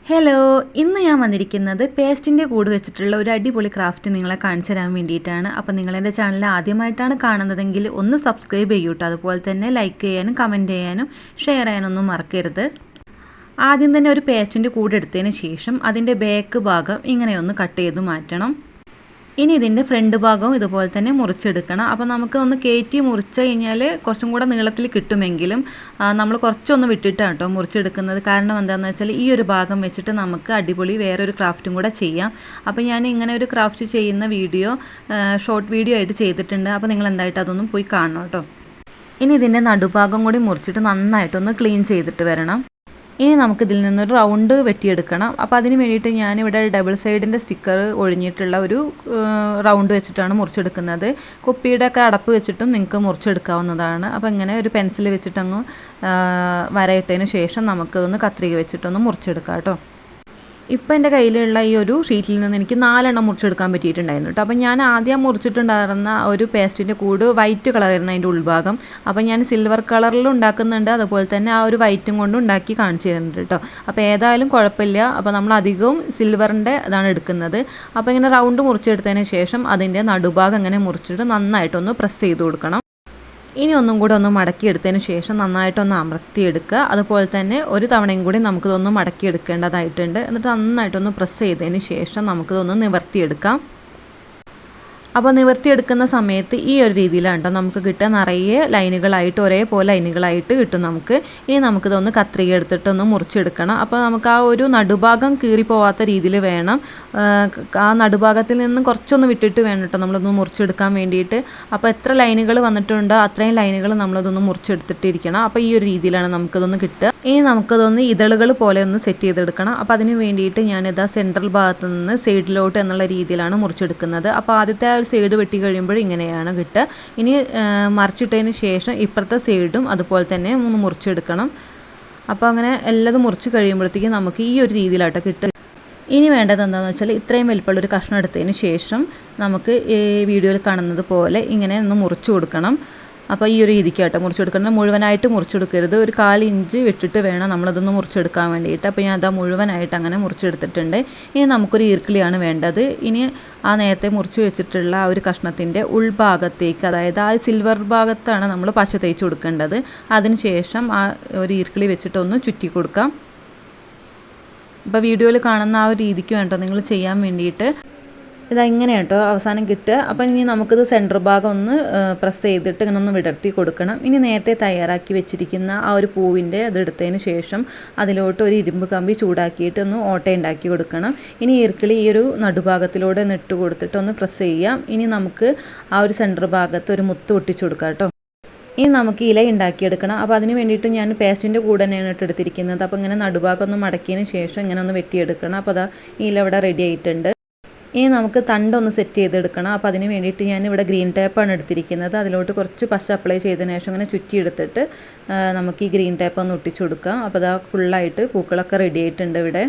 Hello, ഇന്ന് ഞാൻ വന്നിരിക്കുന്നത് പേസ്റ്റിൻ്റെ കൂട് വെച്ചിട്ടുള്ള ഒരു അടിപൊളി ക്രാഫ്റ്റ് നിങ്ങളെ കാണിച്ചു തരാൻ വേണ്ടിയിട്ടാണ്. അപ്പോൾ നിങ്ങളെൻ്റെ ചാനൽ ആദ്യമായിട്ടാണ് കാണുന്നതെങ്കിൽ ഒന്ന് സബ്സ്ക്രൈബ് ചെയ്യൂട്ടോ. അതുപോലെ തന്നെ ലൈക്ക് ചെയ്യാനും കമൻറ്റ് ചെയ്യാനും ഷെയർ ചെയ്യാനൊന്നും മറക്കരുത്. ആദ്യം തന്നെ ഒരു പേസ്റ്റിൻ്റെ കൂട് എടുത്തതിന് ശേഷം അതിൻ്റെ ബാക്ക് ഭാഗം ഇങ്ങനെയൊന്ന് കട്ട് ചെയ്ത് മാറ്റണം. ഇനി ഇതിൻ്റെ ഫ്രണ്ട് ഭാഗവും ഇതുപോലെ തന്നെ മുറിച്ചെടുക്കണം. അപ്പോൾ നമുക്ക് ഒന്ന് കയറ്റി മുറിച്ച് കഴിഞ്ഞാൽ കുറച്ചും കൂടെ നീളത്തിൽ കിട്ടുമെങ്കിലും നമ്മൾ കുറച്ചൊന്ന് വിട്ടിട്ടാണ് കേട്ടോ മുറിച്ചെടുക്കുന്നത്. കാരണം എന്താണെന്ന് വെച്ചാൽ ഈ ഒരു ഭാഗം വെച്ചിട്ട് നമുക്ക് അടിപൊളി വേറൊരു ക്രാഫ്റ്റും കൂടെ ചെയ്യാം. അപ്പോൾ ഞാൻ ഇങ്ങനെ ഒരു ക്രാഫ്റ്റ് ചെയ്യുന്ന വീഡിയോ ഷോർട്ട് വീഡിയോ ആയിട്ട് ചെയ്തിട്ടുണ്ട്. അപ്പോൾ നിങ്ങൾ എന്തായിട്ട് അതൊന്നും പോയി കാണണം കേട്ടോ. ഇനി ഇതിൻ്റെ നടുഭാഗം കൂടി മുറിച്ചിട്ട് നന്നായിട്ടൊന്ന് ക്ലീൻ ചെയ്തിട്ട് വരണം. ഇനി നമുക്കിതിൽ നിന്നൊരു റൗണ്ട് വെട്ടിയെടുക്കണം. അപ്പോൾ അതിന് വേണ്ടിയിട്ട് ഞാനിവിടെ ഡബിൾ സൈഡിൻ്റെ സ്റ്റിക്കർ ഒഴിഞ്ഞിട്ടുള്ള ഒരു റൗണ്ട് വെച്ചിട്ടാണ് മുറിച്ചെടുക്കുന്നത്. കുപ്പിയുടെ ഒക്കെ അടപ്പ് വെച്ചിട്ടും നിങ്ങൾക്ക് മുറിച്ചെടുക്കാവുന്നതാണ്. അപ്പോൾ ഇങ്ങനെ ഒരു പെൻസിൽ വെച്ചിട്ടങ്ങ് വരയിട്ടതിന് ശേഷം നമുക്കൊന്ന് കത്രിക വെച്ചിട്ടൊന്ന് മുറിച്ചെടുക്കാം കേട്ടോ. ഇപ്പോൾ എൻ്റെ കയ്യിലുള്ള ഈ ഒരു ഷീറ്റിൽ നിന്ന് എനിക്ക് 4 എണ്ണം മുറിച്ചെടുക്കാൻ പറ്റിയിട്ടുണ്ടായിരുന്നു കേട്ടോ. അപ്പോൾ ഞാൻ ആദ്യം മുറിച്ചിട്ടുണ്ടായിരുന്ന ഒരു പേസ്റ്റിൻ്റെ കൂട് വൈറ്റ് കളറായിരുന്നു അതിൻ്റെ ഉൾഭാഗം. അപ്പോൾ ഞാൻ സിൽവർ കളറിലും ഉണ്ടാക്കുന്നുണ്ട്, അതുപോലെ തന്നെ ആ ഒരു വൈറ്റും കൊണ്ട് ഉണ്ടാക്കി കാണിച്ചു തരുന്നുണ്ട് കേട്ടോ. അപ്പോൾ ഏതായാലും കുഴപ്പമില്ല. അപ്പോൾ നമ്മൾ അധികവും സിൽവറിൻ്റെ ഇതാണ് എടുക്കുന്നത്. അപ്പോൾ ഇങ്ങനെ റൗണ്ട് മുറിച്ചെടുത്തതിന് ശേഷം അതിൻ്റെ നടുഭാഗം ഇങ്ങനെ മുറിച്ചിട്ട് നന്നായിട്ടൊന്ന് പ്രസ് ചെയ്ത് കൊടുക്കണം. ഇനി ഒന്നും കൂടെ ഒന്ന് മടക്കിയെടുത്തതിന് ശേഷം നന്നായിട്ടൊന്ന് അമർത്തിയെടുക്കുക. അതുപോലെ തന്നെ ഒരു തവണയും കൂടി നമുക്കിതൊന്ന് മടക്കിയെടുക്കേണ്ടതായിട്ടുണ്ട്. എന്നിട്ട് നന്നായിട്ടൊന്ന് പ്രസ് ചെയ്തതിന് ശേഷം നമുക്കിതൊന്ന് നിവർത്തിയെടുക്കാം. അപ്പോൾ നിവർത്തിയെടുക്കുന്ന സമയത്ത് ഈ ഒരു രീതിയിലാണ് കേട്ടോ നമുക്ക് കിട്ടുക. നിറയെ ലൈനുകളായിട്ട് ഒരേപോലെ ലൈനുകളായിട്ട് കിട്ടും നമുക്ക്. ഇനി നമുക്കിതൊന്ന് കത്രിക എടുത്തിട്ടൊന്ന് മുറിച്ചെടുക്കണം. അപ്പോൾ നമുക്ക് ആ ഒരു നടുഭാഗം കീറിപ്പോവാത്ത രീതിയിൽ വേണം. ആ നടുഭാഗത്തിൽ നിന്ന് കുറച്ചൊന്ന് വിട്ടിട്ട് വേണം കേട്ടോ നമ്മളൊന്ന് മുറിച്ചെടുക്കാൻ വേണ്ടിയിട്ട്. അപ്പോൾ എത്ര ലൈനുകൾ വന്നിട്ടുണ്ടോ അത്രയും ലൈനുകൾ നമ്മളതൊന്ന് മുറിച്ചെടുത്തിട്ടിരിക്കണം. അപ്പോൾ ഈ ഒരു രീതിയിലാണ് നമുക്കിതൊന്ന് കിട്ടുക. ഇനി നമുക്കതൊന്ന് ഇതളുകൾ പോലെ ഒന്ന് സെറ്റ് ചെയ്തെടുക്കണം. അപ്പോൾ അതിന് വേണ്ടിയിട്ട് ഞാനിതാ സെൻട്രൽ ഭാഗത്ത് നിന്ന് സൈഡിലോട്ട് എന്നുള്ള രീതിയിലാണ് മുറിച്ചെടുക്കുന്നത്. അപ്പോൾ ആദ്യത്തെ സൈഡ് വെട്ടി കഴിയുമ്പോൾ ഇങ്ങനെയാണ് കിട്ടുക. ഇനി മറിച്ചിട്ടതിന് ശേഷം ഇപ്പുറത്തെ സൈഡും അതുപോലെ തന്നെ ഒന്ന് മുറിച്ചെടുക്കണം. അപ്പോൾ അങ്ങനെ എല്ലാം മുറിച്ച് കഴിയുമ്പോഴത്തേക്കും നമുക്ക് ഈ ഒരു രീതിയിലാട്ടോ കിട്ടുക. ഇനി വേണ്ടത് എന്താണെന്ന് വെച്ചാൽ ഇത്രയും വലിപ്പമുള്ളൊരു കഷ്ണം എടുത്തതിന് ശേഷം നമുക്ക് ഈ വീഡിയോയിൽ കാണുന്നത് പോലെ ഇങ്ങനെ ഒന്ന് മുറിച്ച് കൊടുക്കണം. അപ്പോൾ ഈ ഒരു രീതിക്ക് കേട്ടോ മുറിച്ചെടുക്കുന്നത്. മുഴുവനായിട്ട് മുറിച്ചെടുക്കരുത്, ഒരു 1/4 ഇഞ്ച് വിട്ടിട്ട് വേണം നമ്മളതൊന്ന് മുറിച്ചെടുക്കാൻ വേണ്ടിയിട്ട്. അപ്പോൾ ഞാൻ അതാ മുഴുവനായിട്ട് അങ്ങനെ മുറിച്ചെടുത്തിട്ടുണ്ട്. ഇനി നമുക്കൊരു ഈർക്കിളിയാണ് വേണ്ടത്. ഇനി ആ നേരത്തെ മുറിച്ച് വെച്ചിട്ടുള്ള ആ ഒരു കഷ്ണത്തിൻ്റെ ഉൾഭാഗത്തേക്ക്, അതായത് ആ സിൽവർ ഭാഗത്താണ് നമ്മൾ പശ തേച്ച് കൊടുക്കേണ്ടത്. അതിന് ശേഷം ആ ഒരു ഈർക്കിളി വെച്ചിട്ടൊന്ന് ചുറ്റി കൊടുക്കാം. അപ്പോൾ വീഡിയോയിൽ കാണുന്ന ആ ഒരു രീതിക്ക് വേണ്ടോ നിങ്ങൾ ചെയ്യാൻ വേണ്ടിയിട്ട്. ഇതങ്ങനെ കേട്ടോ അവസാനം കിട്ടുക. അപ്പം ഇനി നമുക്കിത് സെൻറ്റർ ഭാഗം ഒന്ന് പ്രസ് ചെയ്തിട്ട് ഇങ്ങനെ ഒന്ന് വിടർത്തി കൊടുക്കണം. ഇനി നേരത്തെ തയ്യാറാക്കി വെച്ചിരിക്കുന്ന ആ ഒരു പൂവിൻ്റെ അതെടുത്തതിന് ശേഷം അതിലോട്ട് ഒരു ഇരുമ്പ് കമ്പി ചൂടാക്കിയിട്ട് ഒന്ന് ഓട്ടയുണ്ടാക്കി കൊടുക്കണം. ഇനി ഈർക്കിളി ഈ ഒരു നടുഭാഗത്തിലൂടെ ഒന്ന് ഇട്ട് കൊടുത്തിട്ട് ഒന്ന് പ്രസ് ചെയ്യാം. ഇനി നമുക്ക് ആ ഒരു സെൻറ്റർ ഭാഗത്ത് ഒരു മുത്ത് ഒട്ടിച്ചു കൊടുക്കാം കേട്ടോ. ഇനി നമുക്ക് ഇല ഉണ്ടാക്കിയെടുക്കണം. അപ്പോൾ അതിന് വേണ്ടിയിട്ട് ഞാൻ പേസ്റ്റിൻ്റെ കൂടെ തന്നെയാണ് എടുത്തിരിക്കുന്നത്. അപ്പോൾ ഇങ്ങനെ നടുഭാഗം ഒന്ന് മടക്കിയതിന് ശേഷം ഇങ്ങനെ ഒന്ന് വെട്ടിയെടുക്കണം. അപ്പോൾ അതാ ഇല ഇവിടെ റെഡി ആയിട്ടുണ്ട്. ഇനി നമുക്ക് തണ്ടൊന്ന് സെറ്റ് ചെയ്തെടുക്കണം. അപ്പോൾ അതിന് വേണ്ടിയിട്ട് ഞാനിവിടെ ഗ്രീൻ ടേപ്പാണ് എടുത്തിരിക്കുന്നത്. അതിലോട്ട് കുറച്ച് പശ അപ്ലൈ ചെയ്തതിന് ശേഷം ഇങ്ങനെ ചുറ്റി എടുത്തിട്ട് നമുക്ക് ഈ ഗ്രീൻ ടേപ്പ് ഒന്ന് ഒട്ടിച്ചു കൊടുക്കാം. അപ്പോൾ അതാ ഫുള്ളായിട്ട് പൂക്കളൊക്കെ റെഡി ആയിട്ടുണ്ട് ഇവിടെ.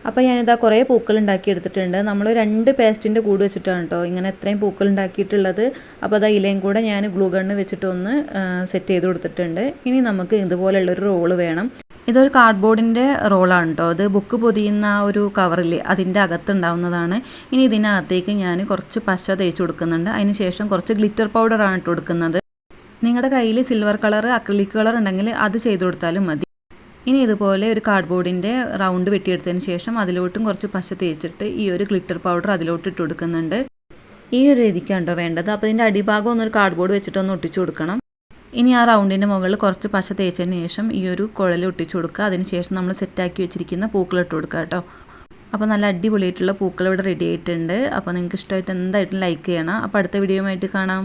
അപ്പോൾ ഞാനിതാ കുറേ പൂക്കൾ ഉണ്ടാക്കി എടുത്തിട്ടുണ്ട്. നമ്മൾ 2 പേസ്റ്റിൻ്റെ കൂട് വെച്ചിട്ടാണ് കേട്ടോ ഇങ്ങനെ എത്രയും പൂക്കൾ ഉണ്ടാക്കിയിട്ടുള്ളത്. അപ്പോൾ അതാ ഇലയും കൂടെ ഞാൻ ഗ്ലൂ ഗണ്ണ് വെച്ചിട്ടൊന്ന് സെറ്റ് ചെയ്ത് കൊടുത്തിട്ടുണ്ട്. ഇനി നമുക്ക് ഇതുപോലുള്ളൊരു റോള് വേണം. ഇതൊരു കാർഡ്ബോർഡിൻ്റെ റോളാണ് കേട്ടോ. അത് ബുക്ക് പൊതിയുന്ന ഒരു കവറില്ലേ അതിൻ്റെ അകത്തുണ്ടാവുന്നതാണ്. ഇനി ഇതിനകത്തേക്ക് ഞാൻ കുറച്ച് പശ തേച്ച് കൊടുക്കുന്നുണ്ട്. അതിന് ശേഷം കുറച്ച് ഗ്ലിറ്റർ പൗഡറാണ് ഇട്ട് കൊടുക്കുന്നത്. നിങ്ങളുടെ കയ്യിൽ സിൽവർ കളർ അക്രിലിക് കളർ ഉണ്ടെങ്കിൽ അത് ചെയ്ത് കൊടുത്താലും മതി. ഇനി ഇതുപോലെ ഒരു കാർഡ്ബോർഡിൻ്റെ റൗണ്ട് വെട്ടിയെടുത്തതിന് ശേഷം അതിലോട്ടും കുറച്ച് പശ തേച്ചിട്ട് ഈ ഒരു ഗ്ലിറ്റർ പൗഡർ അതിലോട്ട് ഇട്ട് കൊടുക്കുന്നുണ്ട്. ഈ ഒരു രീതിക്കാണ് കേട്ടോ വേണ്ടത്. അപ്പോൾ ഇതിൻ്റെ അടിഭാഗം ഒന്നൊരു കാർഡ്ബോർഡ് വെച്ചിട്ടൊന്ന് ഒട്ടിച്ചു കൊടുക്കണം. ഇനി ആ റൗണ്ടിൻ്റെ മുകളിൽ കുറച്ച് പശ തേച്ചതിന് ശേഷം ഈ ഒരു കുഴൽ ഒട്ടിച്ചു കൊടുക്കുക. അതിന് ശേഷം നമ്മൾ സെറ്റാക്കി വെച്ചിരിക്കുന്ന പൂക്കൾ ഇട്ട് കൊടുക്കുക കേട്ടോ. അപ്പോൾ നല്ല അടിപൊളിയായിട്ടുള്ള പൂക്കൾ ഇവിടെ റെഡി ആയിട്ടുണ്ട്. അപ്പോൾ നിങ്ങൾക്ക് ഇഷ്ടമായിട്ട് എന്തായിട്ടും ലൈക്ക് ചെയ്യണം. അപ്പോൾ അടുത്ത വീഡിയോയുമായിട്ട് കാണാം.